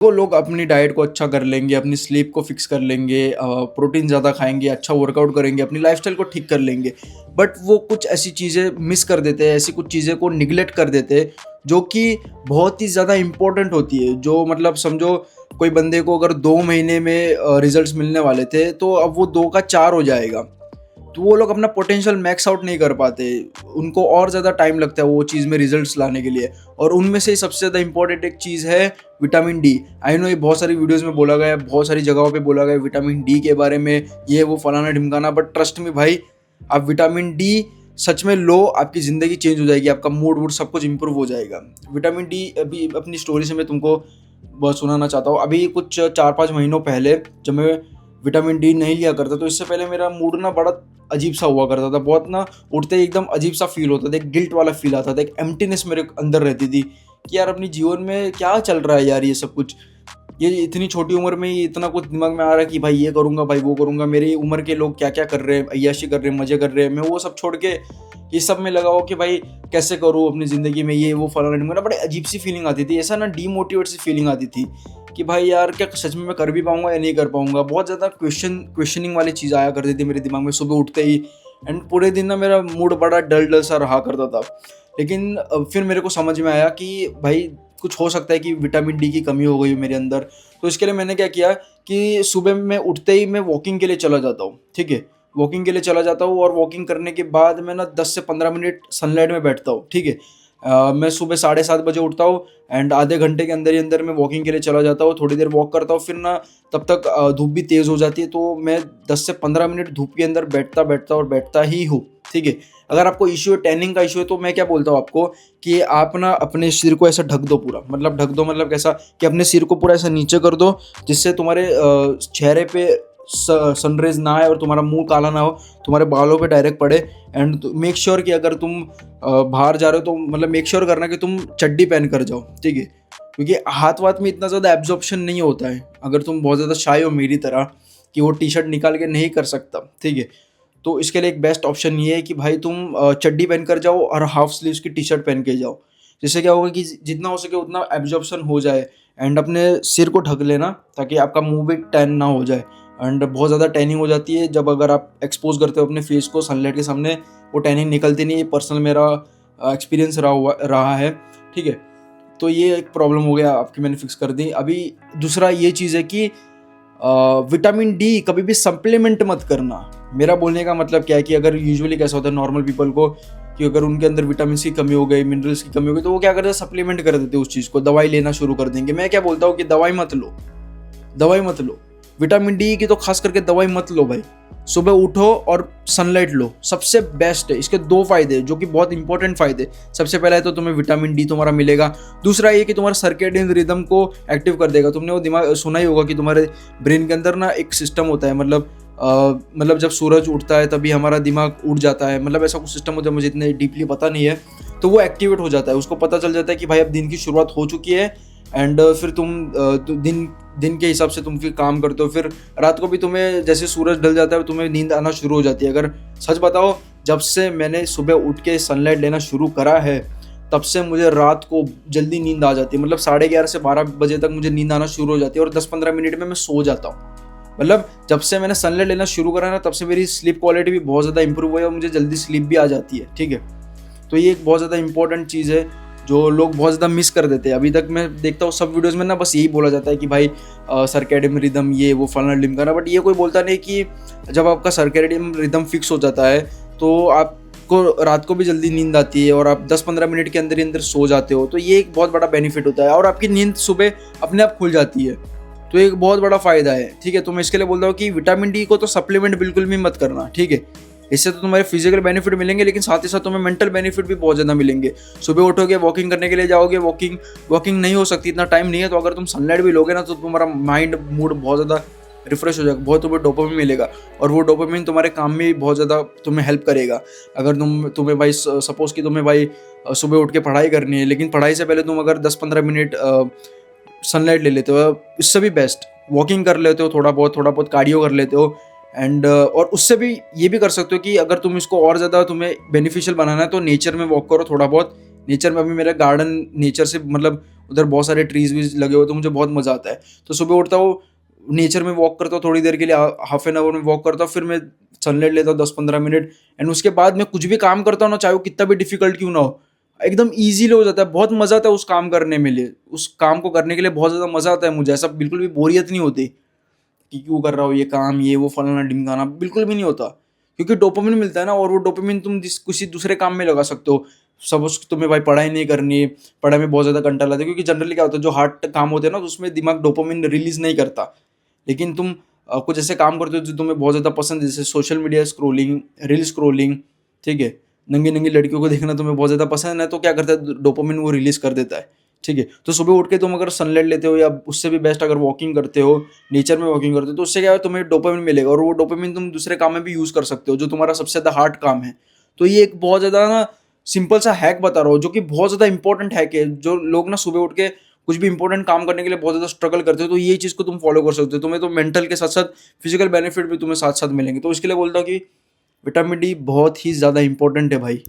वो लोग अपनी डाइट को अच्छा कर लेंगे, अपनी स्लीप को फिक्स कर लेंगे, प्रोटीन ज़्यादा खाएँगे, अच्छा वर्कआउट करेंगे, अपनी लाइफ़स्टाइल को ठीक कर लेंगे। बट वो कुछ ऐसी चीज़ें मिस कर देते हैं, ऐसी कुछ चीज़ें को निग्लेक्ट कर देते हैं, जो कि बहुत ही ज़्यादा इम्पोर्टेंट होती है। जो मतलब समझो कोई बंदे को अगर 2 महीने में रिज़ल्ट्स मिलने वाले थे, तो अब वो 2 का 4 हो जाएगा। तो वो लोग अपना पोटेंशियल मैक्स आउट नहीं कर पाते। उनको और ज़्यादा टाइम लगता है वो चीज़ में रिजल्ट्स लाने के लिए। और उनमें से सबसे ज़्यादा इंपॉर्टेंट एक चीज़ है विटामिन डी। आई नो ये बहुत सारी वीडियोज़ में बोला गया है, बहुत सारी जगहों पे बोला गया है विटामिन डी के बारे में, ये वो फलाना-ढिमकाना, बट ट्रस्ट मी भाई, आप विटामिन डी सच में लो, आपकी ज़िंदगी चेंज हो जाएगी, आपका मूड-वूड सब कुछ इम्प्रूव हो जाएगा। विटामिन डी अभी अपनी स्टोरी से मैं तुमको बहुत सुनाना चाहता हूँ। अभी कुछ 4-5 महीनों पहले जब मैं विटामिन डी नहीं लिया करता, तो इससे पहले मेरा मूड ना बड़ा अजीब सा हुआ करता था। बहुत ना उठते ही एकदम अजीब सा फील होता था, एक गिल्ट वाला फील आता था, एक एम्प्टीनेस मेरे अंदर रहती थी कि यार अपनी जीवन में क्या चल रहा है यार, ये सब कुछ, ये इतनी छोटी उम्र में ही इतना कुछ दिमाग में आ रहा है कि भाई ये करूँगा, भाई वो करूँगा, मेरी उम्र के लोग क्या क्या कर रहे हैं, अय्याशी कर रहे हैं, मजे कर रहे हैं, मैं वो सब छोड़ के ये सब में लगा हो कि भाई कैसे करूँ अपनी ज़िंदगी में ये वो फलाना ढिमकाना। बड़ी अजीब सी फीलिंग आती थी, ऐसा ना डीमोटिवेट सी फीलिंग आती थी कि भाई यार क्या सच में मैं कर भी पाऊंगा या नहीं कर पाऊंगा। बहुत ज़्यादा क्वेश्चनिंग वाली चीज़ आया करती थी मेरे दिमाग में सुबह उठते ही। एंड पूरे दिन ना मेरा मूड बड़ा डल डल सा रहा करता था। लेकिन फिर मेरे को समझ में आया कि भाई कुछ हो सकता है कि विटामिन डी की कमी हो गई हो मेरे अंदर। तो इसके लिए मैंने क्या किया कि सुबह मैं उठते ही मैं वॉकिंग के लिए चला जाता हूँ, ठीक है। वॉकिंग के लिए चला जाता हूँ और वॉकिंग करने के बाद मैं ना 10 से 15 मिनट सनलाइट में बैठता हूँ, ठीक है। मैं सुबह 7:30 बजे उठता हूँ एंड आधे घंटे के अंदर ही अंदर मैं वॉकिंग के लिए चला जाता हूँ, थोड़ी देर वॉक करता हूँ, फिर ना तब तक धूप भी तेज़ हो जाती है, तो मैं 10 से 15 मिनट धूप के अंदर बैठता ही हूँ, ठीक है। अगर आपको इश्यू है, टैनिंग का इश्यू है, तो मैं क्या बोलता हूँ आपको कि आप ना अपने सिर को ऐसा ढक दो पूरा, मतलब ढक दो मतलब कैसा कि अपने सिर को पूरा ऐसा नीचे कर दो, जिससे तुम्हारे चेहरे पे सनरेज ना आए और तुम्हारा मुंह काला ना हो, तुम्हारे बालों पे डायरेक्ट पड़े। एंड मेक श्योर कि अगर तुम बाहर जा रहे हो तो मतलब मेक श्योर करना कि तुम चड्डी पहन कर जाओ, ठीक है। क्योंकि हाथ वाथ में इतना ज़्यादा एब्जॉर्प्शन नहीं होता है अगर तुम बहुत ज़्यादा शाय हो मेरी तरह कि वो टी शर्ट निकाल के नहीं कर सकता, ठीक है। तो इसके लिए एक बेस्ट ऑप्शन ये है कि भाई तुम चड्डी पहन कर जाओ और हाफ स्लीव्स की टी शर्ट पहन के जाओ। जिससे क्या होगा कि जितना हो सके उतना एब्जॉर्प्शन हो जाए। एंड अपने सिर को ढक लेना ताकि आपका मुंह भी टैन ना हो जाए। एंड बहुत ज़्यादा टैनिंग हो जाती है जब अगर आप एक्सपोज करते हो अपने फेस को सनलाइट के सामने, वो टैनिंग निकलती नहीं है। पर्सनल मेरा एक्सपीरियंस रहा है, ठीक है। तो ये एक प्रॉब्लम हो गया आपकी, मैंने फिक्स कर दी। अभी दूसरा ये चीज़ है कि विटामिन डी कभी भी सप्लीमेंट मत करना। मेरा बोलने का मतलब क्या है कि अगर यूजुअली कैसा होता है नॉर्मल पीपल को कि अगर उनके अंदर विटामिन की कमी हो गई, मिनरल्स की कमी हो गई, तो वो क्या करते हैं, सप्लीमेंट कर देते हैं उस चीज़ को, दवाई लेना शुरू कर देंगे। मैं क्या बोलता हूँ कि दवाई मत लो, दवाई मत लो। विटामिन डी की तो खास करके दवाई मत लो भाई। सुबह उठो और सनलाइट लो, सबसे बेस्ट है। इसके 2 फायदे जो कि बहुत इंपॉर्टेंट फायदे। सबसे पहला है तो तुम्हें विटामिन डी तुम्हारा मिलेगा। दूसरा ये कि तुम्हारा सर्केडियन रिदम को एक्टिव कर देगा। तुमने वो दिमाग सुना ही होगा कि तुम्हारे ब्रेन के अंदर ना एक सिस्टम होता है, मतलब जब सूरज उठता है तभी हमारा दिमाग उठ जाता है, मतलब ऐसा कुछ सिस्टम होता है, मुझे इतने डीपली पता नहीं है। तो वो एक्टिवेट हो जाता है, उसको पता चल जाता है कि भाई अब दिन की शुरुआत हो चुकी है। एंड फिर तुम दिन के हिसाब से तुम फिर काम करते हो। फिर रात को भी तुम्हें जैसे सूरज ढल जाता है तुम्हें नींद आना शुरू हो जाती है। अगर सच बताओ, जब से मैंने सुबह उठ के सनलाइट लेना शुरू करा है तब से मुझे रात को जल्दी नींद आ जाती है। मतलब 11:30 से 12 बजे तक मुझे नींद आना शुरू हो जाती है और 10-15 मिनट में मैं सो जाता हूँ। मतलब जब से मैंने सनलाइट लेना शुरू करा ना तब से मेरी स्लीप क्वालिटी भी बहुत ज़्यादा इंप्रूव हुई है और मुझे जल्दी स्लीप भी आ जाती है, ठीक है। तो ये एक बहुत ज़्यादा इंपॉर्टेंट चीज़ है जो लोग बहुत ज़्यादा मिस कर देते हैं। अभी तक मैं देखता हूँ सब वीडियोज़ में ना बस यही बोला जाता है कि भाई सर्केडियन रिदम ये वो फलाना ढिमकाना, बट ये कोई बोलता नहीं कि जब आपका सर्केडियन रिदम फिक्स हो जाता है तो आपको रात को भी जल्दी नींद आती है और आप 10-15 मिनट के अंदर ही अंदर सो जाते हो। तो ये एक बहुत बड़ा बेनिफिट होता है और आपकी नींद सुबह अपने आप खुल जाती है। तो एक बहुत बड़ा फ़ायदा है, ठीक है। तो मैं इसके लिए बोलता हूँ कि विटामिन डी को तो सप्लीमेंट बिल्कुल भी मत करना, ठीक है। इससे तो तुम्हारे फिजिकल बेनिफिट मिलेंगे लेकिन साथ ही साथ तुम्हें मेंटल बेनिफिट भी बहुत ज़्यादा मिलेंगे। सुबह उठोगे, वॉकिंग करने के लिए जाओगे, वॉकिंग नहीं हो सकती, इतना टाइम नहीं है, तो अगर तुम सनलाइट भी लोगे ना तो तुम्हारा माइंड मूड बहुत ज़्यादा रिफ्रेश हो जाएगा, बहुत तुम्हें डोपामिन मिलेगा और वो डोपामिन तुम्हारे काम में भी बहुत ज़्यादा तुम्हें हेल्प करेगा। अगर तुम्हें भाई सपोज़ कि तुम्हें भाई सुबह उठ के पढ़ाई करनी है, लेकिन पढ़ाई से पहले तुम अगर 10-15 मिनट सनलाइट ले लेते हो, इससे भी बेस्ट वॉकिंग कर लेते हो, थोड़ा बहुत कार्डियो कर लेते हो। एंड और उससे भी ये भी कर सकते हो कि अगर तुम इसको और ज़्यादा तुम्हें बेनिफिशियल बनाना है तो नेचर में वॉक करो थोड़ा बहुत। नेचर में अभी मेरा गार्डन नेचर से मतलब उधर बहुत सारे ट्रीज वीज लगे हुए, तो मुझे बहुत मज़ा आता है। तो सुबह उठता हूँ, नेचर में वॉक करता हूँ थोड़ी देर के लिए, हाफ एन आवर में वॉक करता हूँ, फिर मैं सनलाइट लेता हूँ 10-15 मिनट, एंड उसके बाद मैं कुछ भी काम करता हूँ ना, चाहे वो कितना भी डिफिकल्ट क्यों ना हो, एकदम ईज़िली हो जाता है। बहुत मज़ा आता है उस काम करने में लिए, उस काम को करने के लिए बहुत ज़्यादा मज़ा आता है मुझे। ऐसा बिल्कुल भी बोरियत नहीं होती कि क्यों कर रहा हो ये काम, ये वो फलाना ढिमकाना, बिल्कुल भी नहीं होता। क्योंकि डोपामिन मिलता है ना, और वो डोपामिन तुम किसी दूसरे काम में लगा सकते हो। सपोज तुम्हें भाई पढ़ाई नहीं करनी, पढ़ाई में बहुत ज़्यादा कंटाल आता है, क्योंकि जनरली क्या होता है, जो हार्ड काम होते हैं ना, तो उसमें दिमाग डोपामिन रिलीज नहीं करता। लेकिन तुम कुछ ऐसे काम करते हो जो तुम्हें बहुत ज़्यादा पसंद है, जैसे social media scrolling, reel scrolling, ठीक है, नंगी नंगी लड़कियों को देखना तुम्हें बहुत ज़्यादा पसंद है, तो क्या करता है, डोपामिन वो रिलीज कर देता है। ठीक है, तो सुबह उठ के तुम अगर सनलाइट लेते हो, या उससे भी बेस्ट अगर वॉकिंग करते हो, नेचर में वॉकिंग करते हो, तो उससे क्या है, तुम्हें डोपामिन मिलेगा, और वो डोपामिन तुम दूसरे काम में भी यूज़ कर सकते हो, जो तुम्हारा सबसे ज़्यादा हार्ड काम है। तो ये एक बहुत ज़्यादा ना सिंपल सा हैक बता रहा हूँ, जो कि बहुत ज़्यादा इंपॉर्टेंट हैक है। जो लोग ना सुबह उठ के कुछ भी इंपॉर्टेंट काम करने के लिए बहुत ज़्यादा स्ट्रगल करते हो, तो ये चीज़ को तुम फॉलो कर सकते हो। तुम्हें तो मेंटल के साथ साथ फिजिकल बेनिफिट भी तुम्हें साथ साथ मिलेंगे। तो इसके लिए बोलता हूँ कि विटामिन डी बहुत ही ज़्यादा इंपॉर्टेंट है भाई।